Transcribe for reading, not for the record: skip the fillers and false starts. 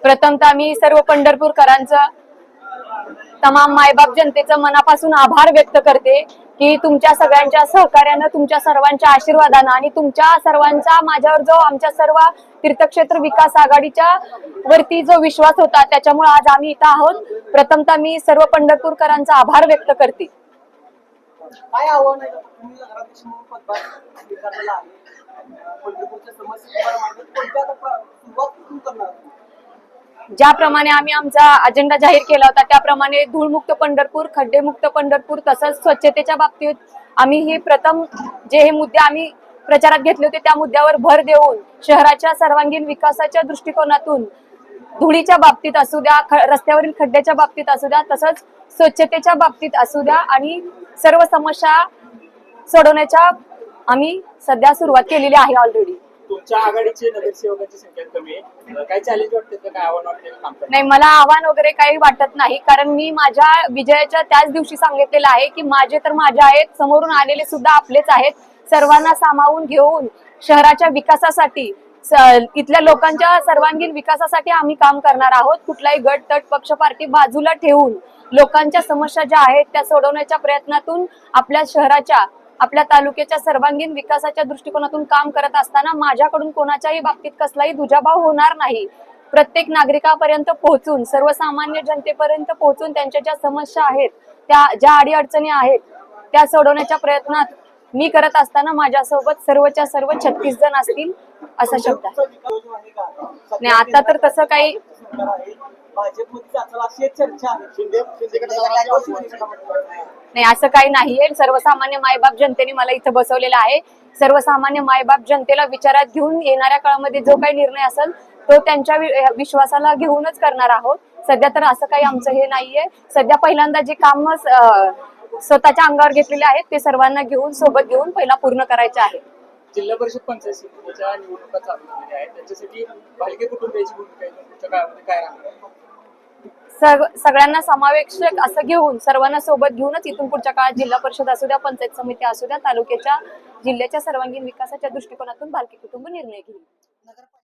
प्रथमतः मी सर्व पंढरपूरकरांचं, तमाम मायबाप जनतेचं मनापासून आभार व्यक्त करते की तुमच्या सगळ्यांच्या सहकार्यानं, तुमच्या सर्वांच्या आशीर्वादानं आणि तुमच्या सर्वांचा माझ्यावर जो आमच्या सर्व तीर्थक्षेत्र विकास आघाडीच्या वरती जो विश्वास होता त्याच्यामुळे आज आम्ही इथं आहोत. प्रथमतः मी सर्व पंढरपूरकरांचा आभार व्यक्त करते. काय आव्हान आहे तुम्ही नगराध्यक्ष म्हणून पदभार स्वीकारलेला आहे, पंढरपूरच्या समस्या तुम्हाला माहिती कोणत्या सुरुवात कुठून करणार? ज्याप्रमाणे आम्ही आमचा अजेंडा जाहीर केला होता त्याप्रमाणे धूळमुक्त पंढरपूर, खड्डेमुक्त पंढरपूर तसंच स्वच्छतेच्या बाबतीत आम्ही हे प्रथम जे हे मुद्दे आम्ही प्रचारात घेतले होते त्या मुद्द्यावर भर देऊन शहराच्या सर्वांगीण विकासाच्या दृष्टिकोनातून धुळीच्या बाबतीत असू द्या, रस्त्यावरील खड्ड्याच्या बाबतीत असू द्या, तसंच स्वच्छतेच्या बाबतीत असू द्या आणि सर्व समस्या सोडवण्याच्या आम्ही सध्या सुरुवात केलेली आहे ऑलरेडी. तुमच्या आघाडीचे नगरसेवकांची संख्या कमी आहे, काय चॅलेंज वाटते का, काय आव्हान वाटते काम करण्यात? नाही, मला आव्हान वगैरे काही वाटत नाही, कारण मी माझ्या विजयाच्या त्याच दिवशी सांगितलेलं आहे की माझे तर माझे आहेत, समोरून आलेले सुद्धा आपलेच आहेत. सर्वांना सामावून घेऊन शहराच्या विकासासाठी, इथल्या लोकांच्या सर्वांगीण विकासासाठी आम्ही काम करणार आहोत. कुठलाही गट तट पक्ष पार्टी बाजूला ठेवून लोकांच्या समस्या ज्या आहेत त्या सोडवण्याच्या प्रयत्नातून आपल्या शहराच्या, आपल्या तालुक्याच्या सर्वांगीण विकासाच्या दृष्टिकोनातून काम करत असताना माझ्याकडून कोणाच्याही बाबतीत कसलाही दुजाभाव होणार नाही. प्रत्येक नागरिकापर्यंत पोहोचून, सर्वसामान्य जनतेपर्यंत पोहोचून त्यांच्या ज्या समस्या आहेत, त्या ज्या अडीअडचणी आहेत त्या सोडवण्याच्या प्रयत्नात मी करत असताना माझ्यासोबत सर्वच्या सर्व 36 जण असतील असा शब्द आहे. नाही, आता तर तसं काही नाही, असं काही नाहीये. सर्वसामान्य मायबाप जनतेने मला इथं बसवलेलं आहे. सर्वसामान्य मायबाप जनतेला विचारात घेऊन येणाऱ्या काळामध्ये जो काही निर्णय असेल तो त्यांच्या विश्वासाला घेऊनच करणार आहोत. सध्या तर असं काही आमचं हे नाहीये. सध्या पहिल्यांदा जे काम स्वतःच्या अंगावर घेतलेले आहेत ते सर्वांना घेऊन, सोबत घेऊन पहिला पूर्ण करायचे आहे. जिल्हा परिषद पंचायत समितीच्या निवडणुका चालू झालेल्या आहेत, त्याच्यासाठी भालके कुटुंबियांची भूमिका आहे तुमच्या काळामध्ये काय राहणार? सगळ्यांना समावेशक असं घेऊन, सर्वांना सोबत घेऊनच इथून पुढच्या काळात जिल्हा परिषद असू द्या, पंचायत समिती असू द्या, तालुक्याच्या, जिल्ह्याच्या सर्वांगीण विकासाच्या दृष्टिकोनातून भालके कुटुंब निर्णय घेईल.